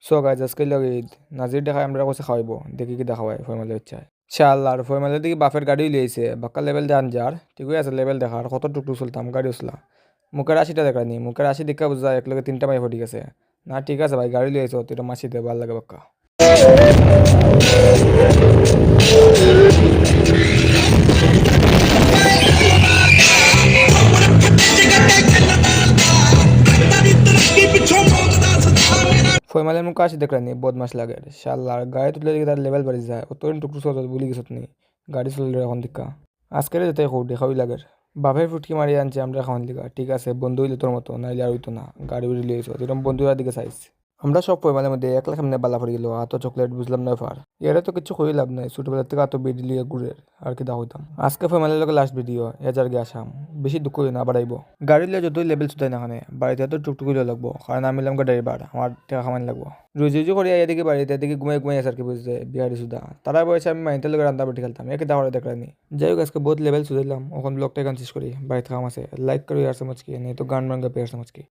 so guys আজকে লগে ঈদ নাজির দেখায় আমরা কাছে খাওয়াইব দেখি কি দেখাবাই ফয়মালের ইচ্ছায় শাল আর ফয়মালের দিকে বাপের গাড়ি লিয়েছে বাক্কা লেভেল দেন যার ঠিকই আছে লেভেল দেখার কত টুকটুক চলতাম গাড়ি উসলা মুখের আশিটা দেখানি মুখের আশি দেখা বুঝা এক লগে তিনটা মাই ঠিক আছে না ঠিক আছে ভাই গাড়ি লিয়েছে তুই মাসি দে ভাল লাগে বাক্কা ফয়মালের মুখে আসি দেখলানি বদমাস লাগে শাল্লার গাড়ি তুলে দিকে তার লেভেল বাড়ি যায় অত টুকটুক চলতে বলি গেছত নি গাড়ি চললে এখন দিকা আজকের যেতে হোক দেখাই লাগে বাপের ফুটকি মারি আনছে আমরা খাওয়ান দিকা ঠিক আছে বন্ধু হইলে তোর মতো নাইলে আর হইতো না গাড়ি উড়ি লিয়েছ এরকম বন্ধুরা দিকে চাইছ আমরা সব ফয়মালের মধ্যে এক লাখ এমনি বালা পড়ে গেল এত চকলেট বুঝলাম না ফার এরা তো কিছু কই লাভ নাই ছোটবেলার থেকে এত বেডি লিয়ে ঘুরে আর কি দা হইতাম আজকে ফয়মালের লোক লাস্ট ভিডিও এজার গে আসাম বেশি দুঃখ না বাড়াইব গাড়ি লিয়ে যতই লেভেল সুতাই না খানে বাড়িতে তো টুকটুক হইলে লাগবো কারণ আমি লাম ড্রাইভার আমার টাকা খামানি লাগবো রুজি করে এদিকে বাড়িতে এদিকে ঘুমাই ঘুমাই আছে আর কি বুঝতে বিহারি সুদা তারা বয়সে আমি মাইন্টের লোকের রান্না বাটি খেলতাম একে দাওয়ারে দেখলানি যাই হোক আজকে বহুত লেভেল সুদাইলাম এখন ব্লগটা কান শেষ করি বাড়িতে কাম আছে লাইক করি আর সমঝ কি নেই তো গান বাঙ্গা পেয়ার সমঝ কি